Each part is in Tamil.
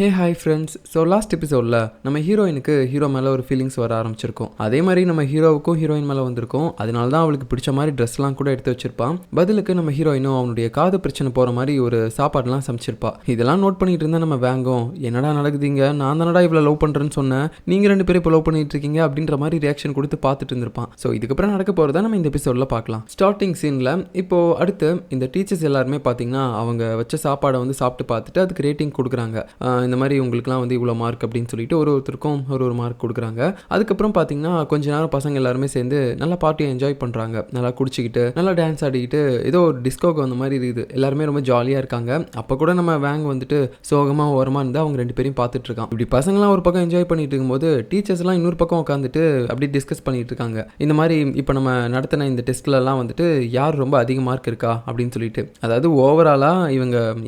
Hey hi friends. So last எபிசோடில் நம்ம ஹீரோயினுக்கு ஹீரோ மேலே ஒரு ஃபீலிங்ஸ் வர ஆரம்பிச்சிருக்கோம். அதே மாதிரி நம்ம ஹீரோவுக்கும் ஹீரோயின் மேலே வந்திருக்கோம். அதனால தான் அவளுக்கு பிடிச்ச மாதிரி ட்ரெஸ்லாம் கூட எடுத்து வச்சிருப்பான். பதிலுக்கு நம்ம ஹீரோயினும் அவனுடைய காது பிரச்சனை போகிற மாதிரி ஒரு சாப்பாடுலாம் சமைச்சிருப்பா. இதெல்லாம் நோட் பண்ணிட்டு இருந்தா நம்ம வேங்கும், என்னடா நடக்குதுங்க, நான் தானடா இவ்வளோ லவ் பண்ணுறேன்னு சொன்னேன், நீங்கள் 2 பேரும் இப்போ லவ் பண்ணிட்டு இருக்கீங்க அப்படின்ற மாதிரி ரியாக்ஷன் கொடுத்து பார்த்துட்டு இருந்திருப்பான். ஸோ இதுக்கப்புறம் நடக்க போகிறத நம்ம இந்த எபிசோடில் பார்க்கலாம். ஸ்டார்டிங் சீனில் இப்போது அடுத்து இந்த டீச்சர்ஸ் எல்லாருமே பார்த்தீங்கன்னா அவங்க வச்ச சாப்பாடை வந்து சாப்பிட்டு பார்த்துட்டு அதுக்கு ரேட்டிங் கொடுக்குறாங்க. இந்த மாதிரி உங்களுக்குலாம் வந்து இவ்வளோ மார்க் அப்படின்னு சொல்லிட்டு ஒருத்தருக்கும் ஒரு மார்க் கொடுக்குறாங்க. அதுக்கப்புறம் பார்த்தீங்கன்னா கொஞ்ச நேரம் பசங்க எல்லாருமே சேர்ந்து நல்லா பார்ட்டியை என்ஜாய் பண்ணுறாங்க. நல்லா குடிச்சிக்கிட்டு நல்லா டான்ஸ் ஆடிக்கிட்டு ஏதோ ஒரு டிஸ்கோக்கு வந்த மாதிரி இருக்குது. எல்லாருமே ரொம்ப ஜாலியாக இருக்காங்க. அப்போ கூட நம்ம வேங் வந்துட்டு சோகமாக ஓரமாக இருந்தால் அவங்க 2 பேரையும் பார்த்துட்டு இருக்கான். இப்படி பசங்களாம் ஒரு பக்கம் என்ஜாய் பண்ணிட்டு இருக்கும்போது டீச்சர்ஸ்லாம் இன்னொரு பக்கம் உட்காந்துட்டு அப்படி டிஸ்கஸ் பண்ணிட்டு இருக்காங்க. இந்த மாதிரி இப்போ நம்ம நடத்தின இந்த டெஸ்ட்லலாம் வந்துட்டு யார் ரொம்ப அதிக மார்க் இருக்கா அப்படின்னு சொல்லிட்டு, அதாவது ஓவராலாக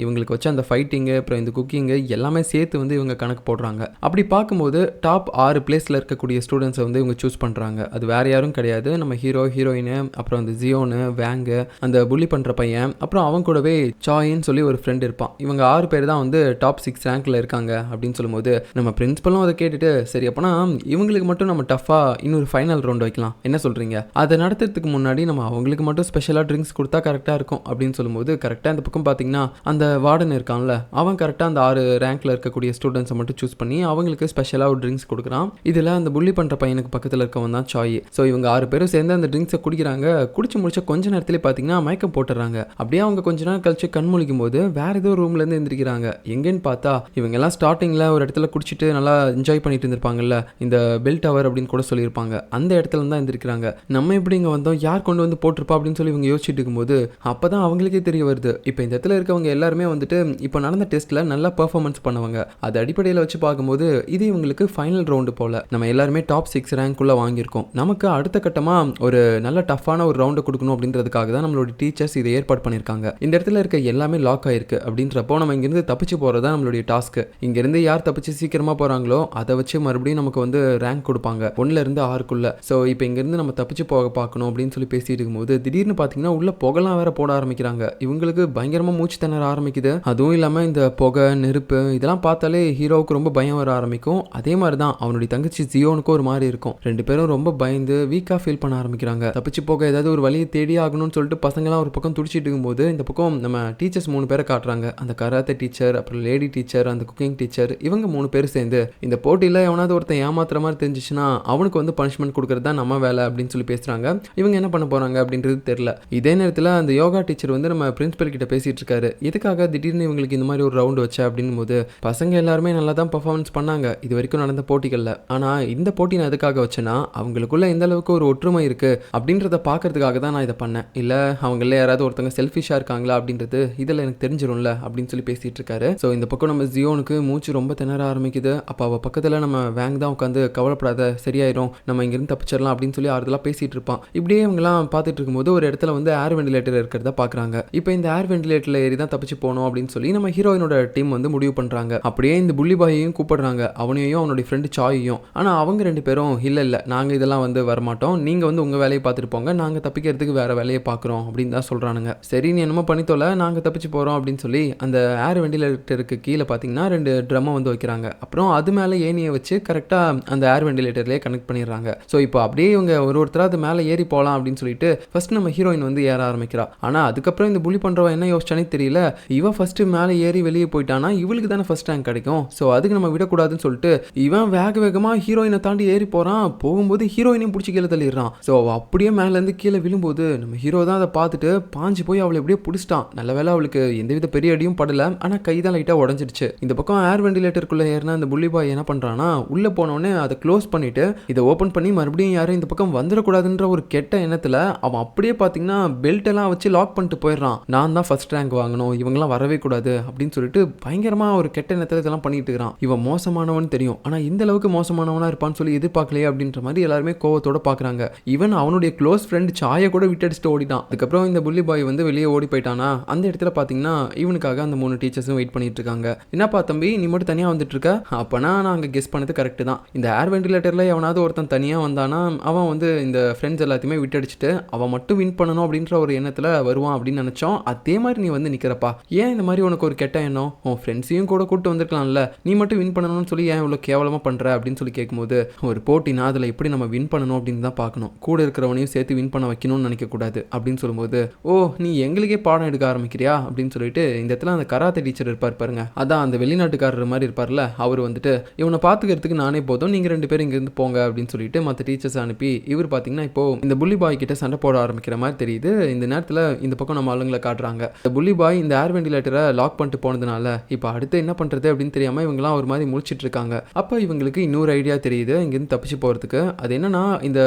இவங்களுக்கு வச்ச அந்த ஃபைட்டிங்கு அப்புறம் இந்த குக்கிங்கு எல்லாமே சேர்த்து வந்து இவங்க கணக்கு போடுறாங்க. அப்படி பார்க்கும்போது டாப் 6 பிளேஸில் இருக்கக்கூடிய ஸ்டூடெண்ட்ஸை வந்து இவங்க சூஸ் பண்ணுறாங்க. அது வேற யாரும் கிடையாது, நம்ம ஹீரோ ஹீரோயின் அப்புறம் அந்த ஜியோனு வேங்கு அந்த புள்ளி பண்ணுற பையன் அப்புறம் அவங்க கூடவே சாயின்னு சொல்லி ஒரு ஃப்ரெண்ட் இருப்பான். இவங்க 6 பேர் தான் வந்து டாப் 6 ரேங்க்ல இருக்காங்க அப்படின்னு சொல்லும்போது நம்ம பிரின்சிபலும் அதை கேட்டுட்டு சரி அப்போனா இவங்களுக்கு மட்டும் நம்ம டஃபாக இன்னொரு ஃபைனல் ரவுண்ட் வைக்கலாம், என்ன சொல்கிறீங்க, அதை நடத்துறதுக்கு முன்னாடி நம்ம அவங்களுக்கு மட்டும் ஸ்பெஷலாக ட்ரிங்க்ஸ் கொடுத்தா கரெக்டாக இருக்கும் அப்படின்னு சொல்லும்போது கரெக்டாக அந்த பக்கம் பார்த்தீங்கன்னா அந்த வார்டன் இருக்கான்ல அவன் கரெக்டாக அந்த 6 ரேங்க்ல இருக்கக்கூடிய ஸ்டூடெண்ட்ஸை மட்டும் சூஸ் பண்ணி அவங்களுக்கு ஸ்பெஷலாக ஒரு ட்ரிங்க்ஸ் கொடுக்குறான். இதில் அந்த புள்ளி பண்ணுற பையனுக்கு பக்கத்தில் இருக்கவன் தான் சாய். ஸோ இவங்க 6 பேரும் சேர்ந்து அந்த ட்ரிங்க்ஸை குடிக்கிறாங்க. குடிச்சு முடிச்ச கொஞ்ச நேரத்திலே பார்த்தீங்கன்னா மயக்கம் போட்டுறாங்க. அப்படியே அவங்க கொஞ்ச நேரம் கழிச்சு கண் முழிக்கும் போது வேற ஏதோ ரூம்லேருந்து எந்திரிக்கிறாங்க. எங்கேன்னு பார்த்தா இவங்க எல்லாம் ஸ்டார்டிங்கில் ஒரு இடத்துல குடிச்சிட்டு நல்லா என்ஜாய் பண்ணிட்டு இருந்திருப்பாங்கல்ல, இந்த பெல் டவர் அப்படின்னு கூட சொல்லியிருப்பாங்க, அந்த இடத்துல தான் எந்திரிக்கிறாங்க. நம்ம எப்படி இங்கே வந்தோம், யார் கொண்டு வந்து போட்டிருப்பா அப்படின்னு சொல்லி இவங்க யோசிச்சுட்டு இருக்கும்போது அப்போ தான் அவங்களுக்கே தெரிய வருது இப்போ இந்த இடத்துல இருக்கவங்க எல்லாருமே வந்துட்டு இப்போ நடந்த டெஸ்ட்டில் நல்லா பெர்ஃபார்மன்ஸ் பண்ணுவாங்க. அது அடிப்படையில் வச்சு பார்க்கும்போது இது இவங்களுக்கு ஃபைனல் ரவுண்டு போல. நம்ம எல்லாருமே டாப் 6 ரேங்க்குள்ளே வாங்கியிருக்கோம். நமக்கு அடுத்த கட்டமாக ஒரு நல்ல டஃப்பான ஒரு ரவுண்டு கொடுக்கணும் அப்படின்றதுக்காக தான் நம்மளோட டீச்சர்ஸ் இதை ஏற்பாடு பண்ணியிருக்காங்க. இந்த இடத்துல இருக்க எல்லாமே லாக் ஆயிருக்கு அப்படின்றப்போ நம்ம இங்கேருந்து தப்பிச்சு போகிறது தான் நம்மளுடைய டாஸ்க்கு. இங்கேருந்து யார் தப்பிச்சு சீக்கிரமாக போகிறாங்களோ அதை வச்சு மறுபடியும் நமக்கு வந்து ரேங்க் கொடுப்பாங்க 1லேருந்து 6க்குள்ள. ஸோ இப்போ இங்கேருந்து நம்ம தப்பிச்சு போக பார்க்கணும் அப்படின்னு சொல்லி பேசிட்டு இருக்கும்போது திடீர்னு பார்த்தீங்கன்னா உள்ள புகைலாம் வேற போட ஆரம்பிக்கிறாங்க. இவங்களுக்கு பயங்கரமாக மூச்சு திணற ஆரம்பிக்குது. அதுவும் இல்லாமல் இந்த புகை நெருப்பு இதெல்லாம் பார்த்தாலே ஹீரோவுக்கு ரொம்ப பயம் வர ஆரம்பிக்கும். அதே மாதிரி தான் அவனுடைய தங்கச்சி ஜியோனுக்கும் ஒரு மாதிரி இருக்கும். 2 பேரும் ரொம்ப பயந்து வீக்காக ஃபீல் பண்ண ஆரம்பிக்கிறாங்க. தப்பிச்சு போக ஏதாவது ஒரு வழியை தேடி ஆகணும்னு சொல்லிட்டு பசங்களாம் ஒரு பக்கம் துடிச்சிட்டு இருக்கும்போது இந்த பக்கம் நம்ம டீச்சர்ஸ் 3 பேரை காட்டுறாங்க. அந்த கராத்தே டீச்சர் அப்புறம் லேடி டீச்சர் அந்த குக்கிங் டீச்சர் இவங்க 3 பேர் சேர்ந்து இந்த போட்டியில் எவனாவது ஒருத்தன் ஏமாத்துற மாதிரி தெரிஞ்சிச்சுன்னா அவனுக்கு வந்து பனிஷ்மெண்ட் கொடுக்கறது தான் நம்ம வேலை அப்படின்னு சொல்லி பேசுறாங்க. இவங்க என்ன பண்ண போறாங்க அப்படின்றது தெரியல. இதே நேரத்தில் அந்த யோகா டீச்சர் வந்து நம்ம பிரின்சிபல் கிட்ட பேசிட்டு இருக்காரு. எதுக்காக திடீர்னு இவங்களுக்கு இந்த மாதிரி ஒரு ரவுண்டு வச்சா அப்படின் போது பசங்க எல்லாருமே நல்லா தான் பர்ஃபார்மன்ஸ் பண்ணாங்க இது வரைக்கும் நடந்த போட்டிகளில். ஆனால் இந்த போட்டி நான் எதுக்காக வச்சேன்னா அவங்களுக்குள்ள எந்த அளவுக்கு ஒரு ஒற்றுமை இருக்குது அப்படின்றத பார்க்கறதுக்காக தான் நான் இதை பண்ணேன். இல்லை அவங்கள யாராவது ஒருத்தவங்க செல்ஃபிஷாக இருக்காங்களா அப்படின்றது இதில் எனக்கு தெரிஞ்சிடும்ல அப்படின்னு சொல்லி பேசிட்டு இருக்காரு. ஸோ இந்த பக்கம் நம்ம ஜியோனுக்கு மூச்சு ரொம்ப திணற ஆரம்பிக்குது. அப்போ அவள் பக்கத்தில் நம்ம வேங் தான் உட்காந்து கவலைப்படாத சரியாயிரும் நம்ம இங்கிருந்து தப்பிச்சிடலாம் அப்படின்னு சொல்லி ஆறுதலாக பேசிட்டு இருப்பான். இப்படியே இவங்கெல்லாம் பார்த்துட்டு இருக்கும்போது ஒரு இடத்துல வந்து ஏர் வெண்டிலேட்டர் இருக்கிறத பார்க்குறாங்க. இப்போ இந்த ஏர் வெண்டிலேட்டரில் ஏறி தான் தப்பிச்சு போகணும் அப்படின்னு சொல்லி நம்ம ஹீரோயினோட டீம் வந்து முடிவு பண்ணுறாங்க. அப்படியே இந்த புள்ளி பாயையும் கூப்பிடுறாங்க, அவனையும் அவனுடைய ஃப்ரெண்டு சாயையும். ஆனால் அவங்க 2 பேரும் இல்லை நாங்கள் இதெல்லாம் வந்து வரமாட்டோம், நீங்கள் வந்து உங்கள் வேலையை பார்த்துட்டு போங்க, நாங்கள் தப்பிக்கிறதுக்கு வேறு வேலையை பார்க்குறோம் அப்படின்னு தான் சொல்கிறானுங்க. சரி நீ என்னமோ பண்ணித்தோல நாங்கள் தப்பிச்சு போகிறோம் அப்படின்னு சொல்லி அந்த ஏர் வெண்டிலேட்டருக்கு கீழே பார்த்தீங்கன்னா 2 ட்ரம்மை வந்து வைக்கிறாங்க. அப்புறம் அது மேலே ஏனியை வச்சு கரெக்டாக அந்த ஏர் வெண்டிலேட்டர்லேயே கனெக்ட் பண்ணிடுறாங்க. ஸோ இப்போ அப்படியே இவங்க ஒருத்தராக அது மேலே ஏறி போகலாம் அப்படின்னு சொல்லிட்டு ஃபர்ஸ்ட் நம்ம ஹீரோயின் வந்து ஏற ஆரம்பிக்கிறா. ஆனால் அதுக்கப்புறம் இந்த புள்ளி பண்ணுறவன் என்ன யோசிச்சானே தெரியல, இவன் ஃபர்ஸ்ட் மேலே ஏறி வெளியே போயிட்டானா இவளுக்கு தானே ஃபர்ஸ்ட் ரேங்க் கிடைக்கும், ஸோ அதுக்கு நம்ம விடக்கூடாதுன்னு சொல்லிட்டு இவன் வேகமாக ஹீரோயினை தாண்டி ஏறி போகிறான். போகும்போது ஹீரோயினையும் பிடிச்சி கீழே தள்ளிடுறான். ஸோ அப்படியே மேலேருந்து கீழே விழும்போது நம்ம ஹீரோ தான் அதை பார்த்துட்டு பாஞ்சு போய் அவளை எப்படியே பிடிச்சிட்டான். நல்ல வேலை அவளுக்கு எந்தவித பெரிய அடியும் படலை, ஆனால் கை தான் லைட்டாக உடஞ்சிடுச்சு. இந்த பக்கம் ஏர் வெண்டிலேட்டருக்குள்ளே ஏறினா இந்த புள்ளி பாய் என்ன பண்ணுறான்னா உள்ளே போனோடனே அதை க்ளோஸ் பண்ணிட்டு இதை ஓப்பன் பண்ணி மறுபடியும் யாரும் இந்த பக்கம் வந்துடக்கூடாதுன்ற ஒரு கெட்ட எண்ணத்தில் அவன் அப்படியே பார்த்தீங்கன்னா பெல்ட் எல்லாம் வச்சு லாக் பண்ணிட்டு போயிடுறான். நான் தான் ஃபர்ஸ்ட் ரேங்க் வாங்கணும், இவங்கெல்லாம் வரவே கூடாது அப்படின்னு சொல்லிட்டு பயங்கரமாக ஒரு கெட்ட எண்ணத்தில் இதெல்லாம் பண்ணிட்டு இருக்கிறான். இவன் மோசமானவன் தெரியும், ஆனால் இந்த அளவுக்கு மோசமானவனா இருப்பான்னு சொல்லி எதிர்பார்க்கலையே அப்படின்ற மாதிரி எல்லாருமே கோவத்தோட பார்க்குறாங்க. ஈவன் அவனுடைய க்ளோஸ் ஃப்ரெண்ட் சாயை கூட விட்டடிச்சுட்டு ஓடிட்டான். அதுக்கப்புறம் இந்த புள்ளி பாய் வந்து வெளியே ஓடி போயிட்டானா அந்த இடத்துல பார்த்தீங்கன்னா இவனுக்காக அந்த 3 டீச்சர்ஸும் வெயிட் பண்ணிட்டு இருக்காங்க. என்னப்பா தம்பி நீ மட்டும் தனியாக வந்துட்டு இருக்க, அப்போனா நாங்கள் கெஸ் பண்ணது கரெக்டு தான். இந்த ஏர் வெண்டிலேட்டரில் எவனாவது ஒருத்தன் தனியாக வந்தானா அவன் வந்து இந்த ஃப்ரெண்ட்ஸ் எல்லாத்தையுமே விட்டடிச்சுட்டு அவன் மட்டும் வின் பண்ணணும் அப்படின்ற ஒரு எண்ணத்தில் வருவான் அப்படின்னு நினச்சோம். அதே மாதிரி நீ வந்து நிற்கிறப்பா, ஏன் இந்த மாதிரி உனக்கு ஒரு கெட்ட எண்ணம், உன் ஃப்ரெண்ட்ஸையும் கூட கூட்டு கூப்பிட்டு வந்திருக்கலாம்ல, நீ மட்டும் வின் பண்ணணும்னு சொல்லி ஏன் இவ்வளோ கேவலமாக பண்ணுற அப்படின்னு சொல்லி கேட்கும்போது, ஒரு போட்டினா அதில் எப்படி நம்ம வின் பண்ணணும் அப்படின்னு தான் பார்க்கணும், கூட இருக்கிறவனையும் சேர்த்து வின் பண்ண வைக்கணும்னு நினைக்கக்கூடாது அப்படின்னு சொல்லும்போது, ஓ நீ எங்களுக்கே பாடம் எடுக்க ஆரம்பிக்கிறியா அப்படின்னு சொல்லிட்டு இந்த இடத்துல அந்த கராத்தே டீச்சர் இருப்பார் பாருங்க, அதான் அந்த வெளிநாட்டுக்காரர் மாதிரி இருப்பார்ல, அவர் வந்துட்டு இவனை பார்த்துக்கிறதுக்கு நானே போதும், நீங்கள் 2 பேரும் இங்கேருந்து போங்க அப்படின்னு சொல்லிட்டு மற்ற டீச்சர்ஸ் அனுப்பி இவர் பார்த்தீங்கன்னா இப்போ இந்த புள்ளி பாய் கிட்ட சண்டை போட ஆரம்பிக்கிற மாதிரி தெரியுது. இந்த நேரத்தில் இந்த பக்கம் நம்ம ஆளுங்களை காட்டுறாங்க. இந்த புள்ளி பாய் இந்த ஏர் வெண்டிலேட்டரை லாக் பண்ணிட்டு போனதுனால இப்போ அடுத்து என்ன பண்ணுறது அப்படின்னு தெரியாமல் இவங்கலாம் ஒரு மாதிரி முழிச்சிட்டு இருக்காங்க. அப்போ இவங்களுக்கு இன்னொரு ஐடியா தெரியுது இங்கேருந்து தப்பிச்சு போகிறதுக்கு. அது என்னன்னா, இந்த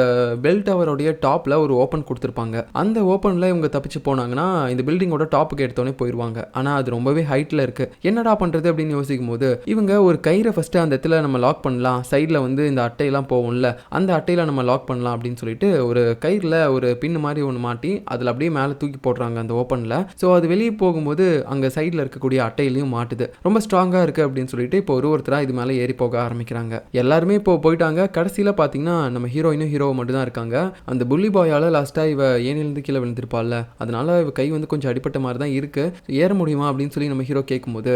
பெல் டவருடைய டாப்பில் ஒரு ஓப்பன் கொடுத்துருப்பாங்க. அந்த ஓப்பனில் இவங்க தப்பிச்சு போனாங்கன்னா இந்த பில்டிங்கோட டாப்புக்கு எடுத்தோடனே போயிடுவாங்க. ஆனால் அது ரொம்பவே ஹைட்டில் இருக்குது. என்னடா பண்ணுறது அப்படின்னு யோசிக்கும் போது இவங்க ஒரு கயிறை ஃபஸ்ட்டு அந்த இடத்துல நம்ம லாக் பண்ணலாம், சைடில் வந்து இந்த அட்டையெல்லாம் போகும்ல, அந்த அட்டையில் நம்ம லாக் பண்ணலாம் அப்படின்னு சொல்லிட்டு ஒரு கயிறில் ஒரு பின்னு மாதிரி ஒன்று மாட்டி அதில் அப்படியே மேலே தூக்கி போடுறாங்க அந்த ஓப்பனில். ஸோ அது வெளியே போகும்போது அங்கே சைடில் இருக்கக்கூடிய அட்டையிலையும் மாட்டுது. ரொம்ப ஸ்ட்ராங்காக இருக்குது அப்படின்னு சொல்லிட்டு இப்போ ஒருத்தராக இது மேலே ஏறி போக ஆரம்பிக்கிறாங்க. எல்லாருமே இப்போ போயிட்டாங்க. கடைசியில் பார்த்தீங்கன்னா நம்ம ஹீரோயினும் ஹீரோ மட்டும் தான் இருக்காங்க. அந்த புள்ளி பாயால் லாஸ்ட்டாக இவ ஏனிலேருந்து கீழே விழுந்திருப்பாள்ல, அதனால இவ கை வந்து கொஞ்சம் அடிப்பட்ட மாதிரி தான் இருக்குது. ஏற முடியுமா அப்படின்னு சொல்லி நம்ம ஹீரோ கேட்கும்போது,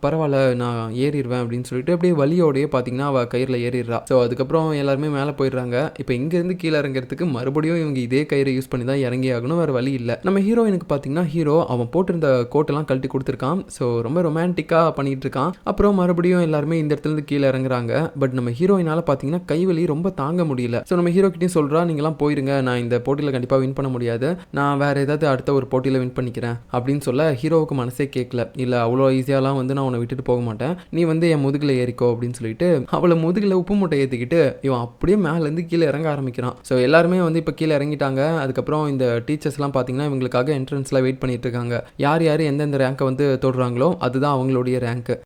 பரவாயில்ல நான் ஏறிடுவேன் அப்படின்னு சொல்லிட்டு அப்படியே வலியோடையே பார்த்தீங்கன்னா அவள் கயிறில் ஏறிடுறா. ஸோ அதுக்கப்புறம் எல்லாருமே மேலே போயிடுறாங்க. இப்போ இங்கேருந்து கீழே இறங்கிறதுக்கு மறுபடியும் இவங்க இதே கயிறை யூஸ் பண்ணி தான் இறங்கி ஆகணும், வேறு வழி இல்லை. நம்ம ஹீரோயினுக்கு பார்த்தீங்கன்னா ஹீரோ அவன் போட்டிருந்த கோட்டெல்லாம் கழட்டி கொடுத்துருக்கான். ஸோ ரொம்ப ரொமான்டிக்காக பண்ணிட்டு இருக்கான். அப்புறம் மறுபடியும் எல்லாருமே இந்த இடத்துலேருந்து கீழே இறங்குறாங்க. பட் நம்ம ஹீரோயினால் பார்த்தீங்கன்னா கைவலி ரொம்ப தாங்க முடியல. ஸோ நம்ம ஹீரோ கிட்டேயும் சொல்கிறா, நீங்களாம் போயிருங்க, நான் இந்த போட்டியில் கண்டிப்பாக வின் பண்ண முடியாது, நான் வேறு ஏதாவது அடுத்த ஒரு போட்டியில் வின் பண்ணிக்கிறேன் அப்படின்னு சொல்ல ஹீரோவுக்கு மனசே கேட்கல. இல்லை அவ்வளோ ஈஸியாலாம் வந்து நான் உன்னை விட்டுட்டு போக மாட்டேன், நீ வந்து என் முதுகில் ஏறிக்கோ அப்படின்னு சொல்லிட்டு அவளை முதுகில் உப்பு மூட்டை ஏற்றிக்கிட்டு இவன் அப்படியே மேலேருந்து கீழே இறங்க ஆரம்பிக்கிறான். ஸோ எல்லாருமே வந்து இப்போ கீழே இறங்கிட்டாங்க. அதுக்கப்புறம் இந்த டீச்சர்ஸ்லாம் பார்த்தீங்கன்னா இவங்களுக்காக என்ட்ரன்ஸில் வெயிட் பண்ணிட்டு இருக்காங்க. யார் யார் எந்தெந்த ரேங்கை வந்து தொடுறாங்களோ அதுதான் அவங்களுடைய ரேங்க்கு.